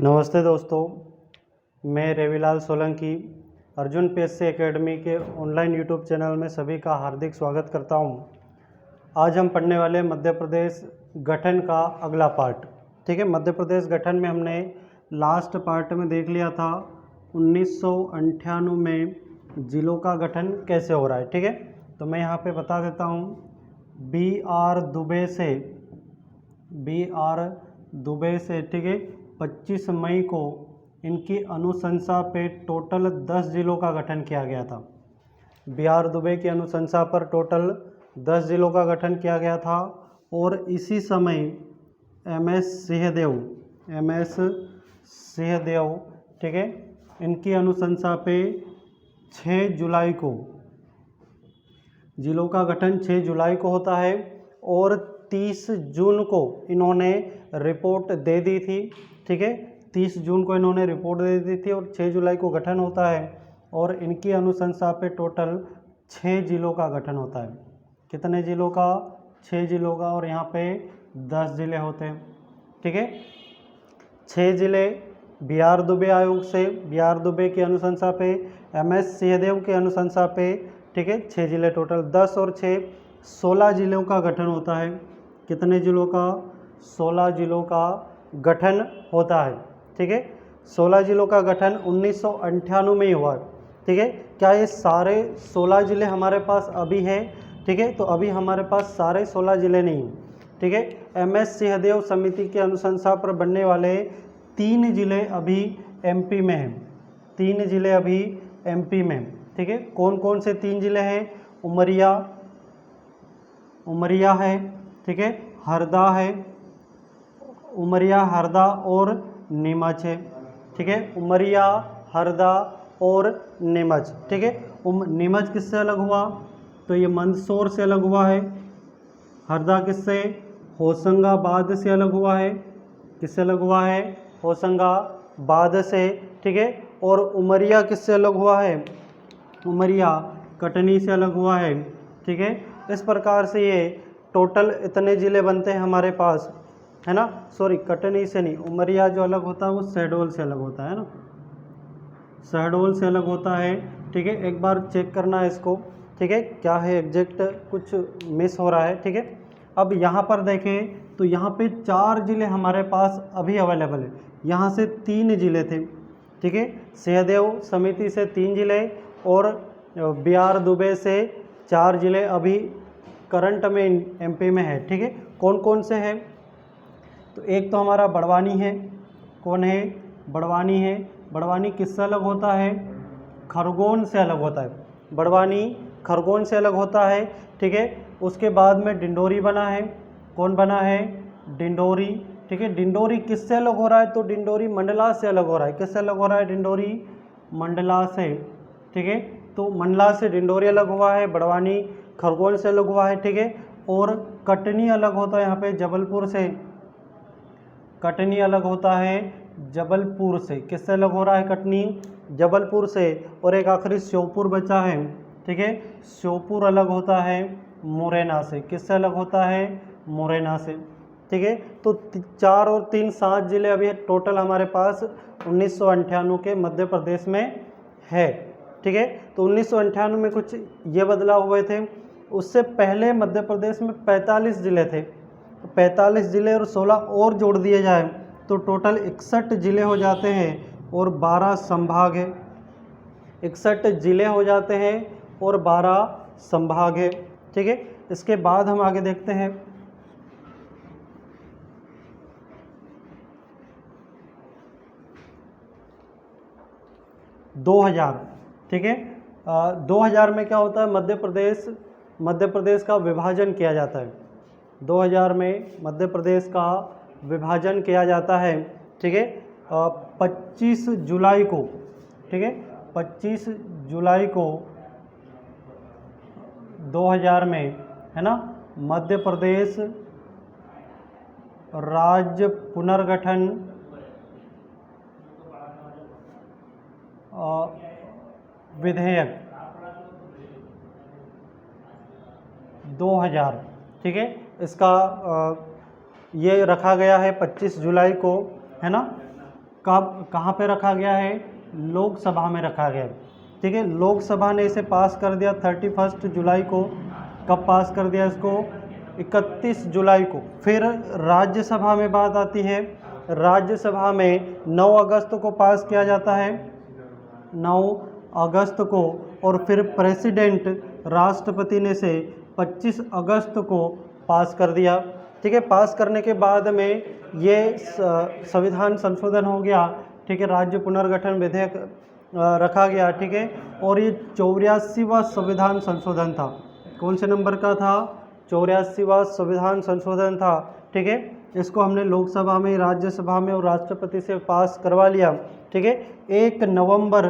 नमस्ते दोस्तों, मैं रविलाल सोलंकी अर्जुन पीएससी एकेडमी के ऑनलाइन यूट्यूब चैनल में सभी का हार्दिक स्वागत करता हूं। आज हम पढ़ने वाले मध्य प्रदेश गठन का अगला पार्ट। ठीक है, मध्य प्रदेश गठन में हमने लास्ट पार्ट में देख लिया था 1998 में जिलों का गठन कैसे हो रहा है। ठीक है, तो मैं यहाँ पे बता देता हूँ। बी.आर. दुबे से ठीक है 25 मई को इनकी अनुशंसा पे टोटल 10 जिलों का गठन किया गया था। बी.आर. दुबे की अनुशंसा पर टोटल 10 जिलों का गठन किया गया था और इसी समय एम.एस. सिंहदेव ठीक है इनकी अनुशंसा पे 6 जुलाई को जिलों का गठन 6 जुलाई को होता है और 30 जून को इन्होंने रिपोर्ट दे दी थी। ठीक है, 30 जून को इन्होंने रिपोर्ट दे दी थी और 6 जुलाई को गठन होता है और इनकी अनुशंसा पे टोटल 6 जिलों का गठन होता है। कितने जिलों का? 6 जिलों का, और यहाँ पे 10 जिले होते हैं। ठीक है, 6 जिले बी.आर. दुबे आयोग से, बी.आर. दुबे की अनुशंसा पे, एम.एस. सिंहदेव के अनुशंसा पे, ठीक है 6 जिले टोटल। 10 और 6 16 जिलों का गठन होता है। कितने जिलों का? 16 जिलों का गठन होता है। ठीक है, 16 जिलों का गठन 1998 में ही हुआ है। ठीक है, क्या ये सारे 16 जिले हमारे पास अभी हैं? ठीक है, तो अभी हमारे पास सारे 16 जिले नहीं हैं। ठीक है, एम.एस. सिंहदेव समिति की अनुशंसा पर बनने वाले 3 जिले अभी एमपी में हैं। 3 जिले अभी एमपी में। ठीक है, कौन कौन से 3 जिले हैं? उमरिया है, ठीक है, हरदा है, उमरिया, हरदा और नीमच है। ठीक है, उमरिया, हरदा और नीमच। ठीक है, नीमच किससे अलग हुआ? तो ये मंदसौर से अलग हुआ है। हरदा किससे? होशंगाबाद से अलग हुआ है। किससे अलग हुआ है? होशंगाबाद से। ठीक है, और उमरिया किससे अलग हुआ है? उमरिया कटनी से अलग हुआ है। ठीक है, इस प्रकार से ये टोटल इतने ज़िले बनते हैं हमारे पास, है ना। सॉरी, कटनी से नहीं, उमरिया जो अलग होता है वो शहडोल से अलग होता है ना, शहडोल से अलग होता है। ठीक है, एक बार चेक करना है इसको। ठीक है, क्या है एग्जैक्ट, कुछ मिस हो रहा है। ठीक है, अब यहाँ पर देखें तो यहाँ पे 4 जिले हमारे पास अभी अवेलेबल है। यहाँ से 3 जिले थे। ठीक है, सिंहदेव समिति से 3 जिले और बी.आर. दुबे से 4 जिले अभी करंट में एमपी में है। ठीक है, कौन कौन से हैं? तो एक तो हमारा बड़वानी है। कौन है? बड़वानी है। बड़वानी किससे अलग होता है? खरगोन से अलग होता है। बड़वानी खरगोन से अलग होता है। ठीक है, उसके बाद में डिंडोरी बना है। कौन बना है? डिंडोरी। ठीक है, डिंडोरी किससे अलग हो रहा है? तो डिंडोरी मंडला से अलग हो रहा है। किससे अलग हो रहा है? डिंडोरी मंडला से। ठीक है, तो मंडला से डिंडोरी अलग हुआ है, बड़वानी खरगोन से अलग हुआ है। ठीक है, और कटनी अलग होता है यहाँ पे जबलपुर से। कटनी अलग होता है जबलपुर से। किससे अलग हो रहा है? कटनी जबलपुर से। और एक आखिरी श्योपुर बचा है। ठीक है, श्योपुर अलग होता है मुरैना से। किससे अलग होता है? मुरैना से। ठीक है, तो 4 और 3 7 जिले अभी टोटल हमारे पास 1998 के मध्य प्रदेश में है। ठीक है, तो 1998 में कुछ ये बदलाव हुए थे। उससे पहले मध्य प्रदेश में 45 जिले थे। 45 जिले और 16 और जोड़ दिए जाए तो टोटल 61 जिले हो जाते हैं और 12 संभाग है। 61 जिले हो जाते हैं और 12 संभाग है। ठीक है, इसके बाद हम आगे देखते हैं। ठीक है, 2000 में क्या होता है? मध्य प्रदेश का विभाजन किया जाता है। 2000 में मध्य प्रदेश का विभाजन किया जाता है। ठीक है, 25 जुलाई को, ठीक है 25 जुलाई को 2000 में, है ना, मध्य प्रदेश राज्य पुनर्गठन विधेयक 2000, ठीक है, इसका ये रखा गया है 25 जुलाई को, है ना। कब कहाँ पे रखा गया है? लोकसभा में रखा गया है। ठीक है, लोकसभा ने इसे पास कर दिया 31 जुलाई को। कब पास कर दिया इसको? 31 जुलाई को। फिर राज्यसभा में बात आती है। राज्यसभा में 9 अगस्त को पास किया जाता है, 9 अगस्त को। और फिर प्रेसिडेंट राष्ट्रपति ने से 25 अगस्त को पास कर दिया। ठीक है, पास करने के बाद में ये संविधान संशोधन हो गया। ठीक है, राज्य पुनर्गठन विधेयक रखा गया। ठीक है, और ये 84वां संविधान संशोधन था। कौन से नंबर का था? 84वां संविधान संशोधन था। ठीक है, इसको हमने लोकसभा में, राज्यसभा में और राष्ट्रपति से पास करवा लिया। ठीक है, 1 नवंबर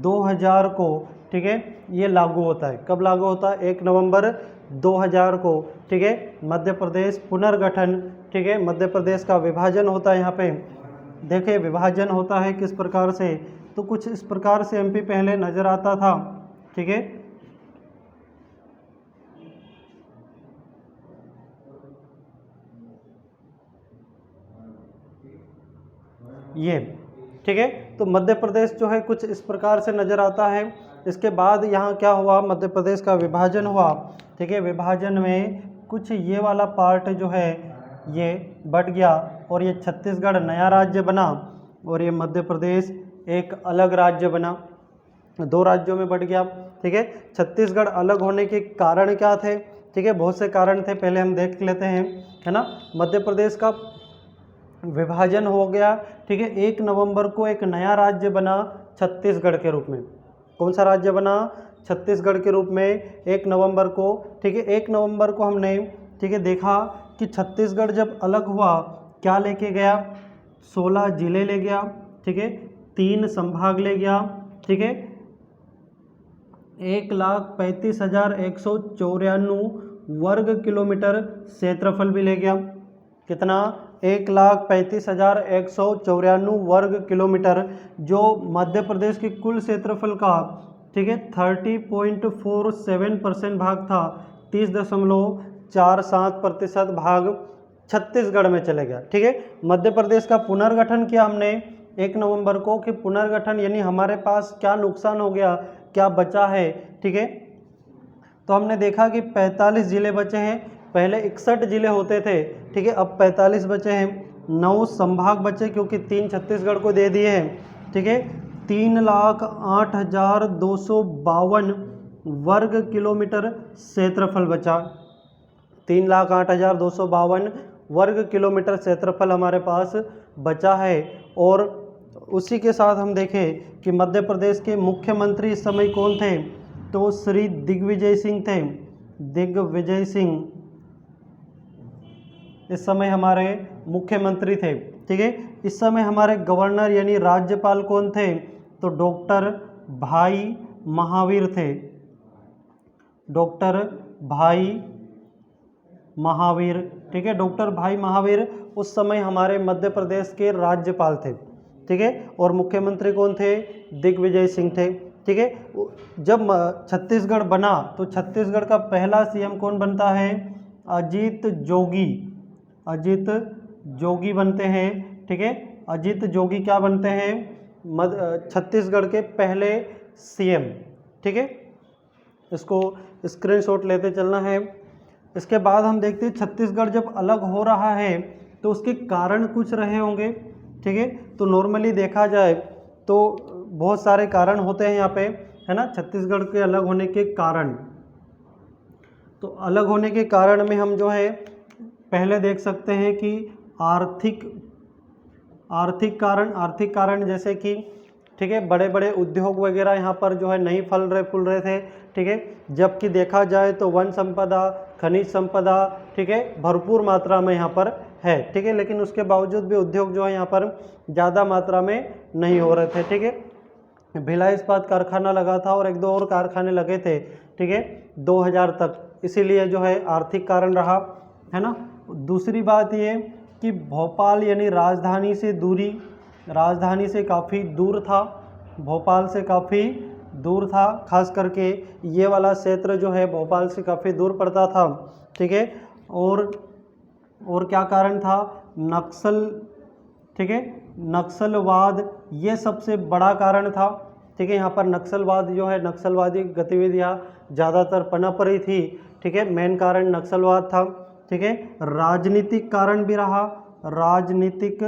2000 को, ठीक है, ये लागू होता है। कब लागू होता है? 1 नवंबर 2000 को। ठीक है, मध्य प्रदेश पुनर्गठन। ठीक है, मध्य प्रदेश का विभाजन होता है। यहाँ पे देखिए विभाजन होता है किस प्रकार से, तो कुछ इस प्रकार से एमपी पहले नजर आता था। ठीक है, ये, ठीक है, तो मध्य प्रदेश जो है कुछ इस प्रकार से नज़र आता है। इसके बाद यहाँ क्या हुआ? मध्य प्रदेश का विभाजन हुआ। ठीक है, विभाजन में कुछ ये वाला पार्ट जो है ये बट गया और ये छत्तीसगढ़ नया राज्य बना और ये मध्य प्रदेश एक अलग राज्य बना, 2 राज्यों में बट गया। ठीक है, छत्तीसगढ़ अलग होने के कारण क्या थे? ठीक है, बहुत से कारण थे, पहले हम देख लेते हैं, है ना। मध्य प्रदेश का विभाजन हो गया। ठीक है, 1 नवंबर को एक नया राज्य बना छत्तीसगढ़ के रूप में। कौन सा राज्य बना? छत्तीसगढ़ के रूप में 1 नवंबर को। ठीक है, 1 नवंबर को हमने, ठीक है, देखा कि छत्तीसगढ़ जब अलग हुआ क्या लेके गया? 16 जिले ले गया। ठीक है, 3 संभाग ले गया। ठीक है, 1,35,194 वर्ग किलोमीटर क्षेत्रफल भी ले गया। कितना? 1,35,194 वर्ग किलोमीटर, जो मध्य प्रदेश के कुल क्षेत्रफल का, ठीक है, 30.47% भाग था। 30.47% भाग छत्तीसगढ़ में चले गया। ठीक है, मध्य प्रदेश का पुनर्गठन किया हमने 1 नवंबर को, कि पुनर्गठन यानी हमारे पास क्या नुकसान हो गया, क्या बचा है। ठीक है, तो हमने देखा कि 45 जिले बचे हैं। पहले 61 जिले होते थे। ठीक है, अब 45 बचे हैं। 9 संभाग बचे क्योंकि 3 छत्तीसगढ़ को दे दिए हैं। ठीक है, 3,08,252 वर्ग किलोमीटर क्षेत्रफल बचा। 3,08,252 वर्ग किलोमीटर क्षेत्रफल हमारे पास बचा है। और उसी के साथ हम देखें कि मध्य प्रदेश के मुख्यमंत्री इस समय कौन थे? तो श्री दिग्विजय सिंह थे। दिग्विजय सिंह इस समय हमारे मुख्यमंत्री थे। ठीक है, इस समय हमारे गवर्नर यानी राज्यपाल कौन थे? तो डॉक्टर भाई महावीर थे। डॉक्टर भाई महावीर। ठीक है, डॉक्टर भाई महावीर उस समय हमारे मध्य प्रदेश के राज्यपाल थे। ठीक है, और मुख्यमंत्री कौन थे? दिग्विजय सिंह थे। ठीक है, जब छत्तीसगढ़ बना तो छत्तीसगढ़ का पहला सीएम कौन बनता है? अजीत जोगी। अजीत जोगी बनते हैं। ठीक है, अजीत जोगी क्या बनते हैं? छत्तीसगढ़ के पहले सीएम। ठीक है, इसको स्क्रीनशॉट लेते चलना है। इसके बाद हम देखते हैं छत्तीसगढ़ जब अलग हो रहा है तो उसके कारण कुछ रहे होंगे। ठीक है, तो नॉर्मली देखा जाए तो बहुत सारे कारण होते हैं यहाँ पे, है ना, छत्तीसगढ़ के अलग होने के कारण। तो अलग होने के कारण में हम जो है पहले देख सकते हैं कि आर्थिक कारण जैसे कि, ठीक है, बड़े बड़े उद्योग वगैरह यहाँ पर जो है नहीं फूल रहे थे। ठीक है, जबकि देखा जाए तो वन संपदा, खनिज संपदा, ठीक है, भरपूर मात्रा में यहाँ पर है। ठीक है, लेकिन उसके बावजूद भी उद्योग जो है यहाँ पर ज़्यादा मात्रा में नहीं हो रहे थे। ठीक है, भिलाई इस्पात कारखाना लगा था और 1-2 और कारखाने लगे थे। ठीक है, 2000 तक, इसीलिए जो है आर्थिक कारण रहा, है ना। दूसरी बात ये कि भोपाल यानी राजधानी से काफ़ी दूर था। भोपाल से काफ़ी दूर था, खास करके ये वाला क्षेत्र जो है भोपाल से काफ़ी दूर पड़ता था। ठीक है, और क्या कारण था? ठीक है। नक्सलवाद ये सबसे बड़ा कारण था, ठीक है। यहाँ पर नक्सलवाद जो है, नक्सलवादी गतिविधियाँ ज़्यादातर पनप रही थी, ठीक है। मेन कारण नक्सलवाद था, ठीक है। राजनीतिक कारण भी रहा, राजनीतिक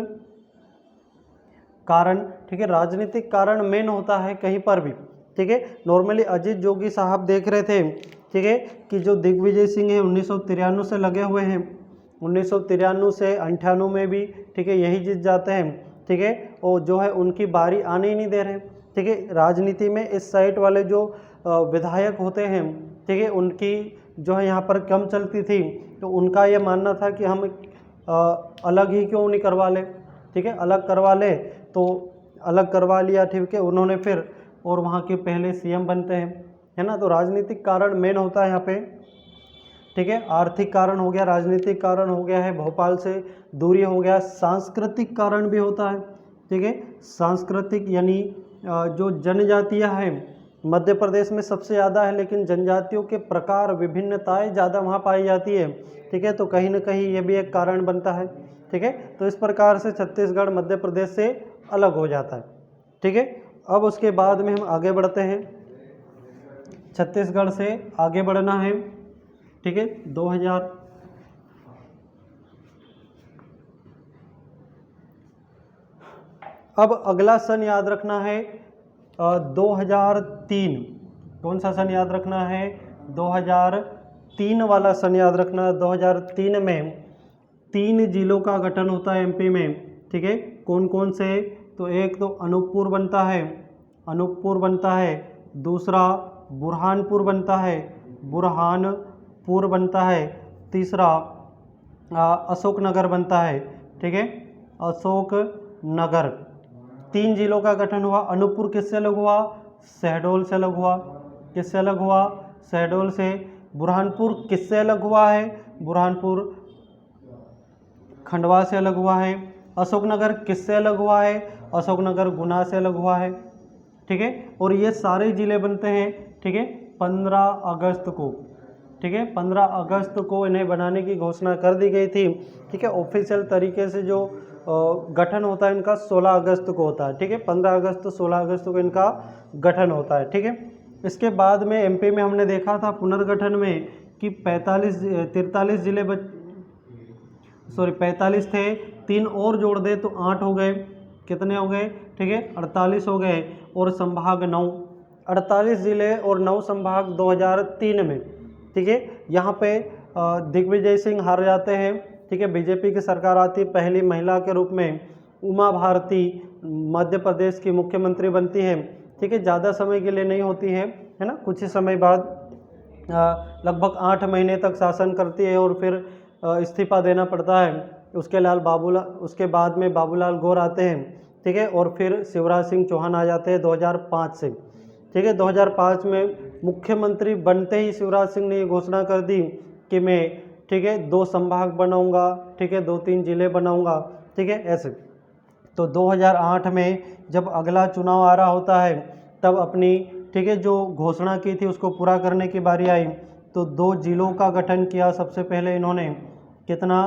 कारण, ठीक है। राजनीतिक कारण मेन होता है कहीं पर भी, ठीक है। नॉर्मली अजीत जोगी साहब देख रहे थे, ठीक है, कि जो दिग्विजय सिंह है 1993 से लगे हुए हैं, 1993 से 98 में भी, ठीक है, यही जीत जाते हैं, ठीक है। और जो है उनकी बारी आने ही नहीं दे रहे, ठीक है। राजनीति में इस साइड वाले जो विधायक होते हैं, ठीक है, उनकी जो है यहाँ पर कम चलती थी, तो उनका ये मानना था कि हम अलग ही क्यों नहीं करवा ले, ठीक है, अलग करवा ले। तो अलग करवा लिया, ठीक है, उन्होंने फिर, और वहाँ के पहले सीएम बनते हैं, है ना। तो राजनीतिक कारण मेन होता है यहाँ पे, ठीक है। आर्थिक कारण हो गया, राजनीतिक कारण हो गया है, भोपाल से दूरी हो गया, सांस्कृतिक कारण भी होता है, ठीक है। सांस्कृतिक यानी जो जनजातियाँ हैं मध्य प्रदेश में सबसे ज़्यादा है, लेकिन जनजातियों के प्रकार विभिन्नताएं ज़्यादा वहाँ पाई जाती है, ठीक है। तो कहीं ना कहीं ये भी एक कारण बनता है, ठीक है। तो इस प्रकार से छत्तीसगढ़ मध्य प्रदेश से अलग हो जाता है, ठीक है। अब उसके बाद में हम आगे बढ़ते हैं, छत्तीसगढ़ से आगे बढ़ना है, ठीक है। 2000 अब अगला सन याद रखना है 2003। कौन सा सन याद रखना है? 2003 वाला सन याद रखना। 2003 में 3 जिलों का गठन होता है एमपी में, ठीक है। कौन कौन से? तो एक तो अनूपपुर बनता है, अनूपपुर बनता है। दूसरा बुरहानपुर बनता है, बुरहानपुर बनता है। तीसरा अशोकनगर बनता है, ठीक है, अशोकनगर। 3 जिलों का गठन हुआ। अनूपपुर किससे अलग हुआ? शहडोल से अलग हुआ। किससे अलग हुआ? शहडोल से। बुरहानपुर किससे अलग हुआ है? बुरहानपुर खंडवा से अलग हुआ है। अशोकनगर किससे अलग हुआ है? अशोकनगर गुना से अलग हुआ है, ठीक है। और ये सारे जिले बनते हैं, ठीक है, 15 अगस्त को, ठीक है। 15 अगस्त को इन्हें बनाने की घोषणा कर दी गई थी, ठीक है। ऑफिशियल तरीके से जो गठन होता है इनका 16 अगस्त को होता है, ठीक है। 15 अगस्त 16 अगस्त को इनका गठन होता है, ठीक है। इसके बाद में एमपी में हमने देखा था पुनर्गठन में कि 43 जिले 45 थे, 3 और जोड़ दे तो 8 हो गए। कितने हो गए? ठीक है, 48 हो गए। और संभाग 9, 48 जिले और 9 संभाग 2003 में, ठीक है। यहाँ पे दिग्विजय सिंह हार जाते हैं, ठीक है। बीजेपी की सरकार आती है, पहली महिला के रूप में उमा भारती मध्य प्रदेश की मुख्यमंत्री बनती है, ठीक है। ज़्यादा समय के लिए नहीं होती है ना, कुछ ही समय बाद लगभग 8 महीने तक शासन करती है और फिर इस्तीफा देना पड़ता है। उसके बाद में बाबूलाल गौर आते हैं, ठीक है। और फिर शिवराज सिंह चौहान आ जाते हैं 2005 से, ठीक है। 2005 में मुख्यमंत्री बनते ही शिवराज सिंह ने ये घोषणा कर दी कि मैं, ठीक है, 2 संभाग बनाऊंगा, ठीक है, 2-3 जिले बनाऊंगा, ठीक है, ऐसे। तो 2008 में जब अगला चुनाव आ रहा होता है तब अपनी, ठीक है, जो घोषणा की थी उसको पूरा करने की बारी आई। तो 2 जिलों का गठन किया सबसे पहले इन्होंने। कितना?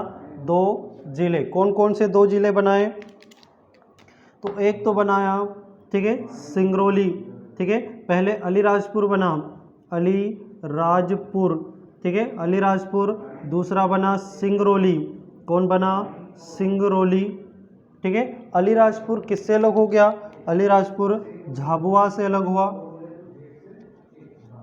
2 जिले। कौन कौन से 2 जिले बनाए? तो एक तो बनाया, ठीक है, सिंगरौली, ठीक है। पहले अलीराजपुर बना, अलीराजपुर, ठीक है, अलीराजपुर। दूसरा बना सिंगरौली। कौन बना? सिंगरौली, ठीक है। अलीराजपुर किससे अलग हो गया? अलीराजपुर झाबुआ से अलग हुआ,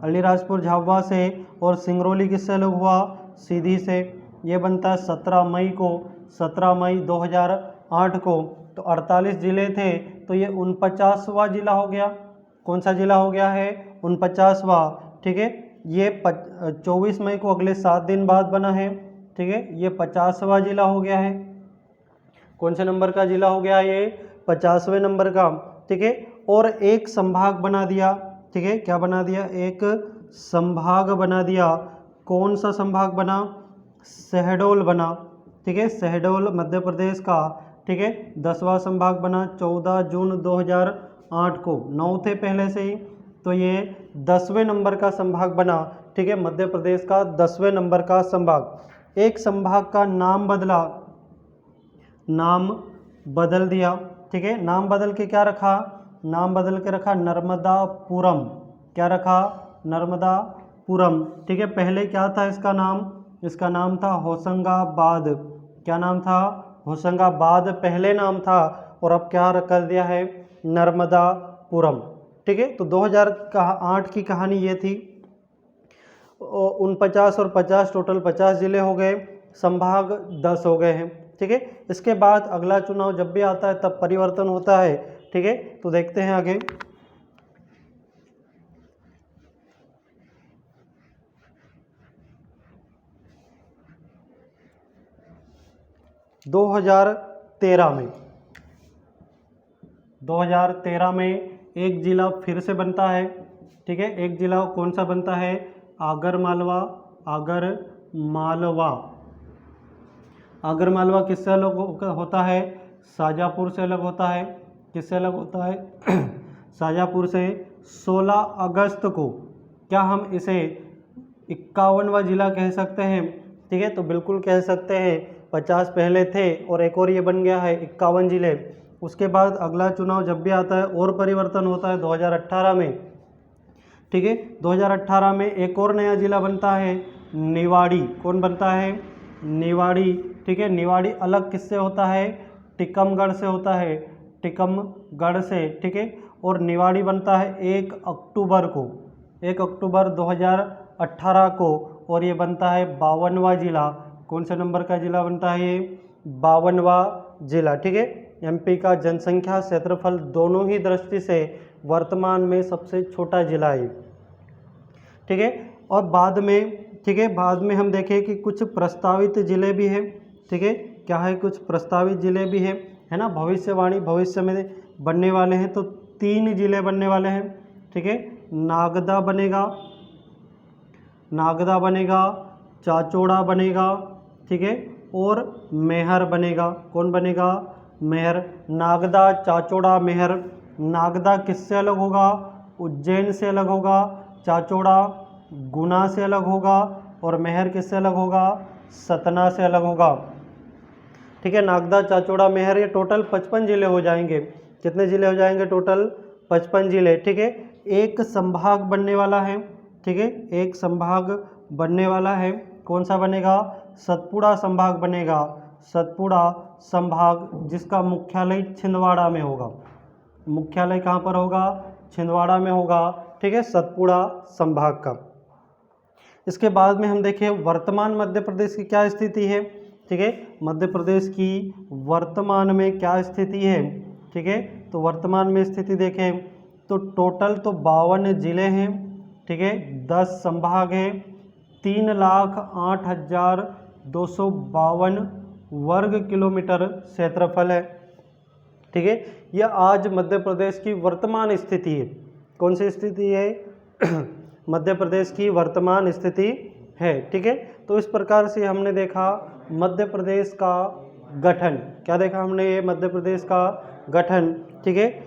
अलीराजपुर झाबुआ से। और सिंगरौली किससे अलग हुआ? सीधी से। ये बनता है 17 मई को, 17 मई 2008 को। तो 48 जिले थे, तो ये 49वां जिला हो गया। कौन सा जिला हो गया है? 49वां, ठीक है। ये 24 मई को अगले 7 दिन बाद बना है, ठीक है। ये 50वां जिला हो गया है। कौन से नंबर का जिला हो गया? ये 50वें नंबर का, ठीक है। और एक संभाग बना दिया, ठीक है। क्या बना दिया? एक संभाग बना दिया। कौन सा संभाग बना? शहडोल बना, ठीक है। शहडोल मध्य प्रदेश का, ठीक है, 10वां संभाग बना 14 जून 2008 को। 9 थे पहले से ही, तो ये 10वें नंबर का संभाग बना, ठीक है। मध्य प्रदेश का 10वें नंबर का संभाग। एक संभाग का नाम बदला, नाम बदल दिया, ठीक है। नाम बदल के क्या रखा, नाम बदल के रखा नर्मदापुरम, क्या रखा, नर्मदापुरम, ठीक है। पहले क्या था इसका नाम था होशंगाबाद, क्या नाम था, होशंगाबाद पहले नाम था, और अब क्या कर दिया है, नर्मदापुरम, ठीक है। तो 2008 की कहानी ये थी। 49 और 50 टोटल 50 जिले हो गए, संभाग 10 हो गए हैं, ठीक है। इसके बाद अगला चुनाव जब भी आता है तब परिवर्तन होता है, ठीक है। तो देखते हैं आगे। 2013 में एक जिला फिर से बनता है, ठीक है। एक जिला कौन सा बनता है, आगरमालवा, आगरमालवा किससे अलग होता है, शाजापुर से अलग होता है, किससे अलग होता है शाजापुर से। 16 अगस्त को क्या हम इसे 51वां जिला कह सकते हैं, ठीक है। तो बिल्कुल कह सकते हैं, 50 पहले थे और एक और ये बन गया है 51 जिले। उसके बाद अगला चुनाव जब भी आता है और परिवर्तन होता है 2018 में, ठीक है। 2018 में एक और नया जिला बनता है, निवाड़ी, कौन बनता है, निवाड़ी, ठीक है। निवाड़ी अलग किससे होता है, टीकमगढ़ से होता है, टीकमगढ़ से, ठीक है। और निवाड़ी बनता है 1 अक्टूबर को, 1 अक्टूबर 2018 को, और ये बनता है 52वां जिला। कौन से नंबर का जिला बनता है ये, 52वां जिला, ठीक है। एमपी का जनसंख्या क्षेत्रफल दोनों ही दृष्टि से वर्तमान में सबसे छोटा जिला है, ठीक है। और बाद में, ठीक है, बाद में हम देखें कि कुछ प्रस्तावित जिले भी हैं, ठीक है। क्या है, कुछ प्रस्तावित जिले भी हैं, है ना। भविष्यवाणी भविष्य में बनने वाले हैं, तो 3 जिले बनने वाले हैं, ठीक है। नागदा बनेगा, चाचौड़ा बनेगा, ठीक है, और मैहर बनेगा। कौन बनेगा, मैहर। नागदा, चाचौड़ा, मैहर। नागदा किससे अलग होगा, उज्जैन से अलग होगा, चाचौड़ा गुना से अलग होगा, और मैहर किससे अलग होगा, सतना से अलग होगा, ठीक है। नागदा, चाचौड़ा, मैहर, ये टोटल 55 जिले हो जाएंगे। कितने जिले हो जाएंगे, टोटल 55 जिले, ठीक है। एक संभाग बनने वाला है, ठीक है, एक संभाग बनने वाला है। कौन सा बनेगा, सतपुड़ा संभाग बनेगा, सतपुड़ा संभाग, जिसका मुख्यालय छिंदवाड़ा में होगा। मुख्यालय कहाँ पर होगा, छिंदवाड़ा में होगा, ठीक है, सतपुड़ा संभाग का। इसके बाद में हम देखें वर्तमान मध्य प्रदेश की क्या स्थिति है, ठीक है। मध्य प्रदेश की वर्तमान में क्या स्थिति है, ठीक है। तो वर्तमान में स्थिति देखें तो टोटल तो 52 जिले हैं, ठीक है, 10 संभाग हैं, 3,08,252 वर्ग किलोमीटर क्षेत्रफल है, ठीक है। यह आज मध्य प्रदेश की वर्तमान स्थिति है। कौन सी स्थिति है मध्य प्रदेश की वर्तमान स्थिति है, ठीक है। तो इस प्रकार से हमने देखा मध्य प्रदेश का गठन, क्या देखा हमने, ये मध्य प्रदेश का गठन, ठीक है।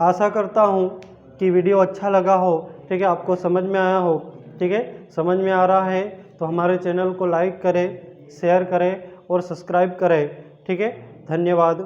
आशा करता हूँ कि वीडियो अच्छा लगा हो, ठीक है, आपको समझ में आया हो, ठीक है। समझ में आ रहा है तो हमारे चैनल को लाइक करें, शेयर करें और सब्सक्राइब करें, ठीक है। धन्यवाद।